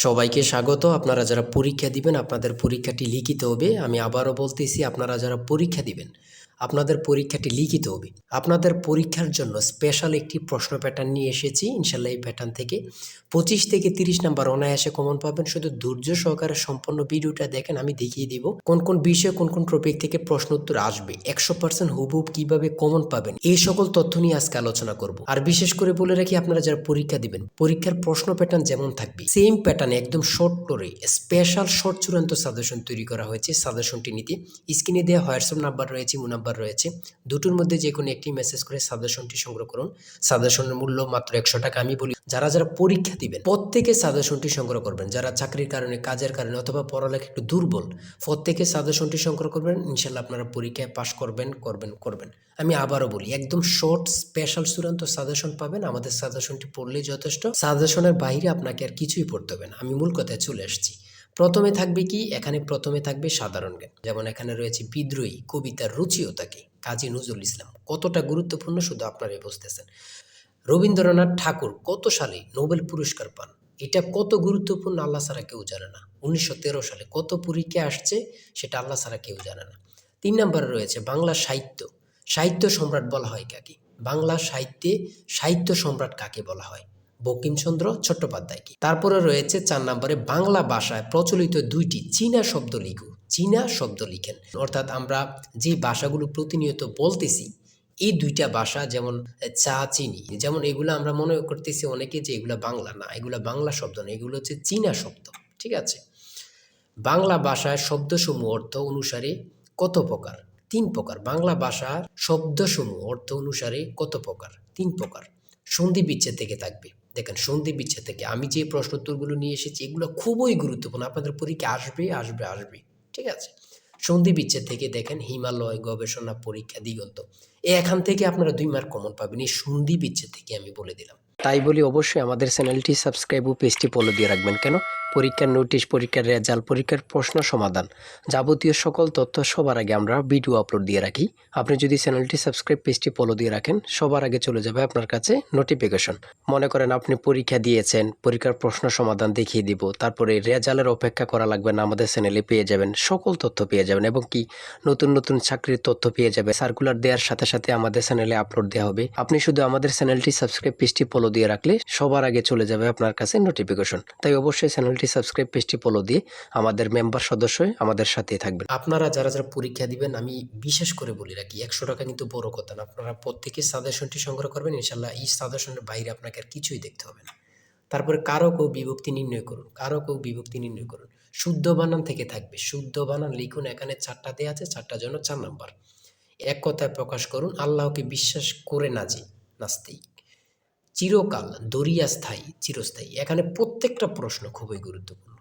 সবাইকে স্বাগত। আপনারা যারা পরীক্ষা দিবেন আপনাদের পরীক্ষাটি লিখিত হবে। আমি আবারও বলতেছি, আপনারা যারা পরীক্ষা দিবেন আপনাদের পরীক্ষাটি লিখিত হবে। আপনাদের পরীক্ষার জন্য স্পেশাল একটি প্রশ্ন প্যাটার্ন নিয়ে এসেছি। ইনশাল্লাহ এই প্যাটার্ন থেকে 25 থেকে 30 নাম্বার অনায়াসে কমন পাবেন। শুধু ধৈর্য সহকারে সম্পূর্ণ ভিডিওটা দেখেন, আমি দেখিয়ে দিব কোন কোন বিষয়ে কোন কোন টপিক থেকে প্রশ্ন উত্তর আসবে, 100% হুবহুব কিভাবে কমন পাবেন, এই সকল তথ্য নিয়ে আজকে আলোচনা করব। আর বিশেষ করে বলে রাখি, আপনারা যারা পরীক্ষা দিবেন পরীক্ষার প্রশ্ন প্যাটার্ন যেমন থাকবে সেম প্যাটার্নে একদম শর্ট করে স্পেশাল শর্ট চূড়ান্ত সাজেশন তৈরি করা হয়েছে। সাজেশনটি নিতে স্ক্রিনে দেওয়া হোয়াটসঅ্যাপ নাম্বার রয়েছে, ইমো নাম্বার রয়েছে, দুটোর মধ্যে যে কোনো একটি মেসেজ করে সাজেশনটি সংগ্রহ করুন। সাজেশনের মূল্য মাত্র 100 টাকা। আমি বলি যারা যারা পরীক্ষা দিবেন প্রত্যেকে সাজেশনটি সংগ্রহ করবেন। যারা চাকরির কারণে, কাজের কারণে অথবা পড়ালেখা একটু দুর্বল, প্রত্যেকে সাজেশনটি সংগ্রহ করবেন। ইনশাল্লাহ আপনারা পরীক্ষায় পাশ করবেন। আমি আবারও বলি, একদম শর্ট স্পেশাল চূড়ান্ত সাজেশন পাবেন। আমাদের সাজেশনটি পড়লেই যথেষ্ট। সাজেশনের বাইরে আপনাকে আর কিছুই পড়তে হবে না। আমি মূল কথায় চলে আসছি। প্রথমে থাকবে কি, এখানে প্রথমে থাকবে সাধারণ জ্ঞান। যেমন এখানে রয়েছে বিদ্রোহী কবিতার রুচিওতাকে, কাজী নজরুল ইসলাম। কতটা গুরুত্বপূর্ণ শুধু আপনারাই বুঝতেছেন। রবীন্দ্রনাথ ঠাকুর কত সালে নোবেল পুরস্কার পান, এটা কত গুরুত্বপূর্ণ আল্লাহ ছাড়া কেউ জানে না। 1913 সালে কত পরীক্ষা আসছে সেটা আল্লাহ ছাড়া কেউ জানে না। 3 নম্বরে রয়েছে বাংলা সাহিত্য। সাহিত্য সম্রাট বলা হয় কাকে? বাংলা সাহিত্যে সাহিত্য সম্রাট কাকে বলা হয়? বঙ্কিমচন্দ্র চট্টোপাধ্যায়কে। তারপরে রয়েছে 4 নম্বরে বাংলা ভাষায় প্রচলিত 2টি চীনা শব্দ লিখো। চীনা শব্দ লিখেন, অর্থাৎ আমরা যে ভাষাগুলো প্রতিনিয়ত বলতেছি এই 2টা ভাষা, যেমন চা, চিনি, যেমন এগুলো আমরা মনে করতেছি অনেকে যে এগুলো বাংলা, না, এগুলো বাংলা শব্দ না, এগুলো হচ্ছে চীনা শব্দ। ঠিক আছে। বাংলা ভাষার শব্দসমূহ অর্থ অনুসারে কত প্রকার? 3 প্রকার। বাংলা ভাষার শব্দসমূহ অর্থ অনুসারে কত প্রকার? 3 প্রকার। সন্ধি বিচ্ছেদ থেকে থাকবে। দেখেন, সন্ধি বিচ্ছেদ থেকে আমি যে প্রশ্ন উত্তরগুলো নিয়ে এসেছি এগুলো খুবই গুরুত্বপূর্ণ, আপনাদের পরীক্ষা আসবে। ঠিক আছে। সন্ধি বিচ্ছেদ থেকে দেখেন হিমালয়, গবেষণা, পরীক্ষা, দিগন্ত, এখান থেকে আপনারা 2 মার্ক কমন পাবেন। এই সন্ধি বিচ্ছেদ থেকে আমি বলে দিলাম। তাই বলি অবশ্যই আমাদের চ্যানেলটি সাবস্ক্রাইব ও পেজটি ফলো দিয়ে রাখবেন। কেন? পরীক্ষার নোটিশ, পরীক্ষার রেজাল্ট, পরীক্ষার প্রশ্ন সমাধান, যাবতীয় সকল তথ্য সবার আগে আমরা ভিডিও আপলোড দিয়ে রাখি। আপনি যদি চ্যানেলটি সাবস্ক্রাইব, পেজটি ফলো দিয়ে রাখেন, সবার আগে চলে যাবে আপনার কাছে নোটিফিকেশন। মনে করেন আপনি পরীক্ষা দিয়েছেন, পরীক্ষার প্রশ্ন সমাধান দেখিয়ে দিব, তারপরে রেজাল্টের অপেক্ষা করা লাগবে না, আমাদের চ্যানেলে পেয়ে যাবেন, সকল তথ্য পেয়ে যাবেন, এবং কি নতুন নতুন চাকরির তথ্য পেয়ে যাবে। সার্কুলার দেওয়ার সাথে সাথে আমাদের চ্যানেলে আপলোড দেওয়া হবে। আপনি শুধু আমাদের চ্যানেলটি সাবস্ক্রাইব, পেজটি ফলো দিয়ে রাখলে সবার আগে চলে যাবে আপনার কাছে নোটিফিকেশন। তাই অবশ্যই চ্যানেলটি সাবস্ক্রাইব, পেজটি ফলো দিয়ে আমাদের মেম্বার সদস্য হয়ে আমাদের সাথেই থাকবেন। আপনারা যারা যারা পরীক্ষা দিবেন, আমি বিশেষ করে বলে রাখি, 100 টাকা কিন্তু বড় কথা না। আপনারা প্রত্যেকে সাজেশনটি সংগ্রহ করবেন। ইনশাল্লাহ এই সাজেশনের বাইরে আপনাকে আর কিছুই দেখতে হবে না। তারপরে কারক ও বিভক্তি নির্ণয় করুন। শুদ্ধ বানান থেকে থাকবে। শুদ্ধ বানান লিখুন। এখানে 4টা দেয়া আছে, 4টার জন্য 4 নাম্বার। এক কথায় প্রকাশ করুন, আল্লাহকে বিশ্বাস করে না যে নাস্তিক। চিরকাল, দরিয়া স্থায়ী, চিরস্থায়ী। এখানে প্রত্যেকটা প্রশ্ন খুবই গুরুত্বপূর্ণ।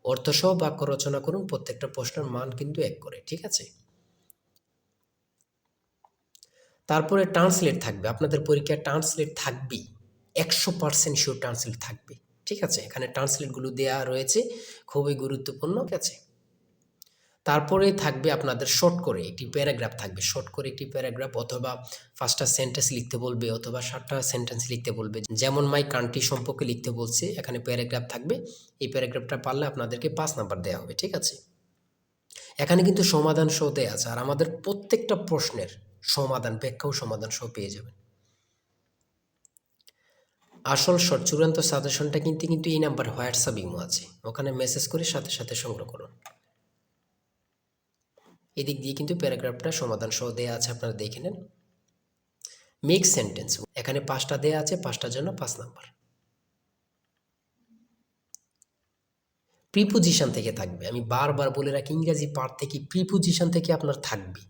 অর্থসহ বাক্য রচনা করুন। প্রত্যেকটা প্রশ্নের মান কিন্তু 1 করে। ঠিক আছে। তারপরে ট্রান্সলেট থাকবে। আপনাদের পরীক্ষায় ট্রান্সলেট থাকবেই, 100% শিওর ট্রান্সলেট থাকবে। ঠিক আছে। এখানে ট্রান্সলেটগুলো দেয়া রয়েছে, খুবই গুরুত্বপূর্ণ। ঠিক আছে। তারপরে থাকবে আপনাদের শর্ট করে একটি প্যারাগ্রাফ থাকবে। শর্ট করে একটি প্যারাগ্রাফ, অথবা 5টা সেন্টেন্স লিখতে বলবে, অথবা 7টা সেন্টেন্স লিখতে বলবে। যেমন মাই কান্ট্রি সম্পর্কে লিখতে বলছে, এখানে প্যারাগ্রাফ থাকবে। এই প্যারাগ্রাফটা পারলে আপনাদেরকে 5 নাম্বার দেওয়া হবে। ঠিক আছে। এখানে কিন্তু সমাধান সহ দেয়া আছে, আর আমাদের প্রত্যেকটা প্রশ্নের সমাধান, ব্যাখ্যা ও সমাধান সহ পেয়ে যাবেন। আসল চূড়ান্ত সাজেশনটা কিন্তু এই নাম্বার হোয়াটসঅ্যাপ, ইমো আছে, ওখানে মেসেজ করে সাথে সাথে সংগ্রহ করুন। এদিক দিয়ে কিন্তু প্যারাগ্রাফটা সমাধান সহ দেয়া আছে, আপনারা দেখে নেন। মেক সেন্টেন্স, এখানে 5টা দেয়া আছে, 5টার জন্য 5 নাম্বার। প্রিপোজিশন থেকে থাকবে। আমি বারবার বলে রাখি, ইংরেজি পার্ট থেকে প্রিপোজিশন থেকে আপনার থাকবে।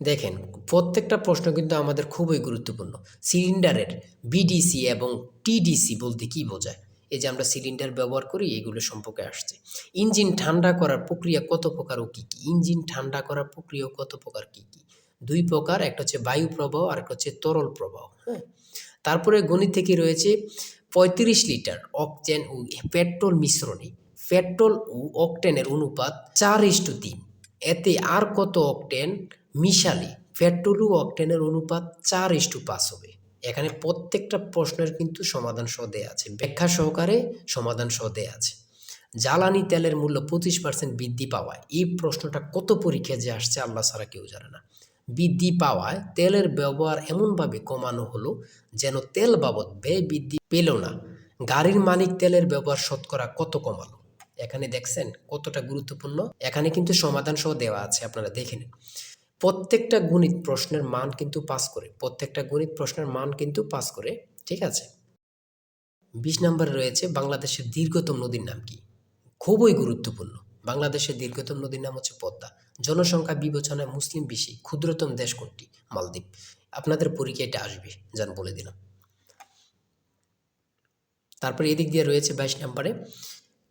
দেখেন, প্রত্যেকটা প্রশ্ন কিন্তু আমাদের খুবই গুরুত্বপূর্ণ। সিলিন্ডারের বিডিসি এবং টিডিসি বলতে কি বোঝায়? এই যে আমরা সিলিন্ডার ব্যবহার করি, এগুলো সম্পর্কে আসছে। ইঞ্জিন ঠান্ডা করার প্রক্রিয়া কত প্রকার ও কী কী? ইঞ্জিন ঠান্ডা করার প্রক্রিয়া কত প্রকার, কী কী? 2 প্রকার, একটা হচ্ছে বায়ু প্রবাহ আর একটা হচ্ছে তরল প্রবাহ। হ্যাঁ। তারপরে গণিত থেকে রয়েছে 35 লিটার অকটেন ও পেট্রোল মিশ্রণে পেট্রোল ও অকটেনের অনুপাত 4:3। এতে আর কত অকটেন মিশালে পেট্রোল ও অকটেনের অনুপাত 4:5 হবে। এখানে প্রত্যেকটা প্রশ্নের কিন্তু সমাধান সহ দেয়া আছে, ব্যাখ্যা সহকারে সমাধান সহ দেয়া আছে। জ্বালানি তেলের মূল্য 25% বৃদ্ধি পাওয়ায়, এই প্রশ্নটা কত পরীক্ষায় যে আসছে আল্লাহ ছাড়া কেউ জানে না। বৃদ্ধি পাওয়ায় তেলের ব্যবহার এমনভাবে কমানো হলো যেন তেল বাবদ ব্যয় বৃদ্ধি পেল না। গাড়ির মালিক তেলের ব্যবহার শতকরা কত কমালো? এখানে দেখছেন কতটা গুরুত্বপূর্ণ। এখানে কিন্তু সমাধান সহ দেওয়া আছে, আপনারা দেখে নিন। প্রত্যেকটা গণিত প্রশ্নের মান কিন্তু পাস করে, প্রত্যেকটা গণিত প্রশ্নের মান কিন্তু পাস করে, ঠিক আছে। 20 নম্বরে রয়েছে বাংলাদেশের দীর্ঘতম নদীর নাম কি? খুবই গুরুত্বপূর্ণ। বাংলাদেশের দীর্ঘতম নদীর নাম হচ্ছে পদ্মা। জনসংখ্যা বিবেচনায় মুসলিম বেশি, ক্ষুদ্রতম দেশ কোনটি? মালদ্বীপ। আপনাদের পরীক্ষায় এটা আসবে, যান বলে দিলাম। তারপরে এদিক দিয়ে রয়েছে 22 নম্বরে,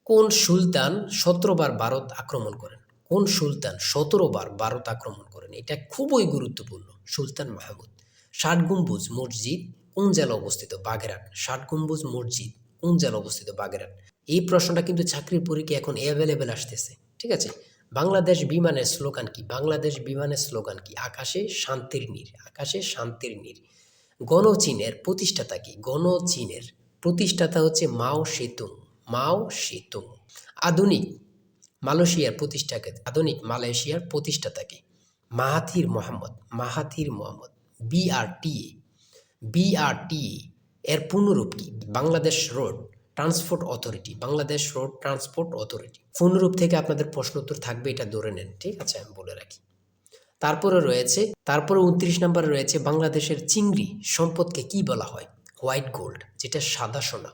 কোন সুলতান 17 বার ভারত আক্রমণ করেন? কোন সুলতান 17 বার ভারত আক্রমণ করেন? এটা খুবই গুরুত্বপূর্ণ। সুলতান মাহমুদ। 60 গম্বুজ মসজিদ কোন জেলা অবস্থিত? বাগেরহাট। 60 গম্বুজ মসজিদ কোন জেলা অবস্থিত? বাগেরহাট। এই প্রশ্নটা কিন্তু চাকরির পরীক্ষা এখন অ্যাভেলেবেল আসতেছে, ঠিক আছে। বাংলাদেশ বিমানের স্লোগান কি? বাংলাদেশ বিমানের স্লোগান কি? আকাশে শান্তির নীড়, আকাশে শান্তির নীড়। গণচীনের প্রতিষ্ঠাতা কি? গণচীনের প্রতিষ্ঠাতা হচ্ছে মাও সেতুং, মাও সেতুং। আধুনিক মালয়েশিয়ার প্রতিষ্ঠাতা, আধুনিক মালয়েশিয়ার প্রতিষ্ঠাতাকে? Mahathir Mohamad, Mahathir Mohamad. BRTA, BRTA এর পূর্ণরূপ কি? Bangladesh road transport authority, Bangladesh road transport authority. পূর্ণরূপ থেকে আপনাদের প্রশ্ন উত্তর থাকবে, এটা ধরে নেন, ঠিক আছে, আমি বলে রাখি। তারপরে 29 নম্বরে রয়েছে বাংলাদেশের চিংড়ি সম্পদকে কি বলা হয়? হোয়াইট গোল্ড, যেটা সাদা সোনা।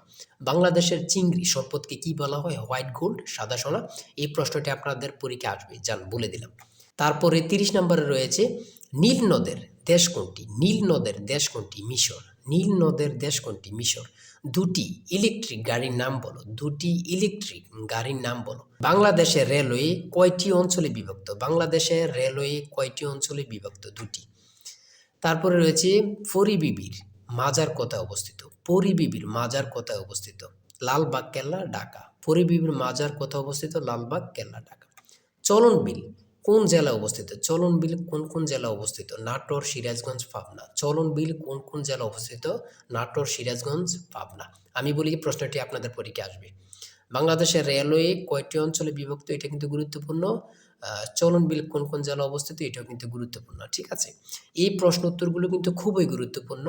বাংলাদেশের চিংড়ি সম্পদকে কি বলা হয়? হোয়াইট গোল্ড, সাদা সোনা। এই প্রশ্নটি আপনাদের পরীক্ষা আসবে, যান বলে দিলাম। তারপরে 30 নম্বরে রয়েছে নীল নদের দেশ কোনটি? নীল নদের দেশ কোনটি? মিশর। নীল নদের দেশ কোনটি? মিশর। দুটি ইলেকট্রিক গাড়ির নাম বলো, দুটি ইলেকট্রিক গাড়ির নাম বলো। বাংলাদেশের রেলওয়ে কয়টি অঞ্চলে বিভক্ত? বাংলাদেশের রেলওয়ে কয়টি অঞ্চলে বিভক্ত? দুটি। তারপরে রয়েছে পরিবিবির মাজার কোথায় অবস্থিত? পরিবিবির মাজার কোথায় অবস্থিত? লালবাগ কেল্লা, ঢাকা। পরিবিবির মাজার কোথায় অবস্থিত? লালবাগ কেল্লা, ঢাকা। চলন বিল কোন জেলায় অবস্থিত? চলন বিল কোন কোন জেলা অবস্থিত? নাটোর, সিরাজগঞ্জ, পাবনা। চলন বিল কোন কোন জেলা অবস্থিত? নাটোর, সিরাজগঞ্জ, পাবনা। আমি বলি প্রশ্নটি আপনাদের পরীক্ষা আসবে। বাংলাদেশের রেলওয়ে কয়টি অঞ্চলে বিভক্ত? এটা কিন্তু গুরুত্বপূর্ণ। চলন বিল কোন কোন জেলা অবস্থিত? এটাও কিন্তু গুরুত্বপূর্ণ, ঠিক আছে। এই প্রশ্ন উত্তরগুলো কিন্তু খুবই গুরুত্বপূর্ণ।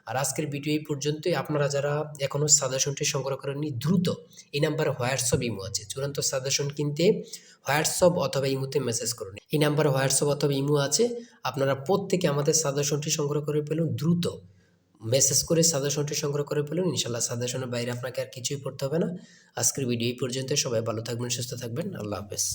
আর আজকের ভিডিও এই পর্যন্তই। আপনারা যারা এখনও সাজেশনটি সংগ্রহ করেননি, দ্রুত এই নাম্বারে হোয়াটসঅ্যাপ ইমো আছে, চূড়ান্ত সাজেশন কিনতে হোয়াটসঅ্যাপ অথবা ইমোতে মেসেজ করুন। এই নাম্বারে হোয়াটসঅ্যাপ অথবা ইমো আছে। আপনারা প্রত্যেকে আমাদের সাজেশনটি সংগ্রহ করে ফেলুন, দ্রুত মেসেজ করে সাজেশনটি সংগ্রহ করে ফেলুন। ইনশাল্লাহ সাজেশনের বাইরে আপনাকে আর কিছুই পড়তে হবে না। আজকের ভিডিও এই পর্যন্ত। সবাই ভালো থাকবেন, সুস্থ থাকবেন। আল্লাহ হাফেজ।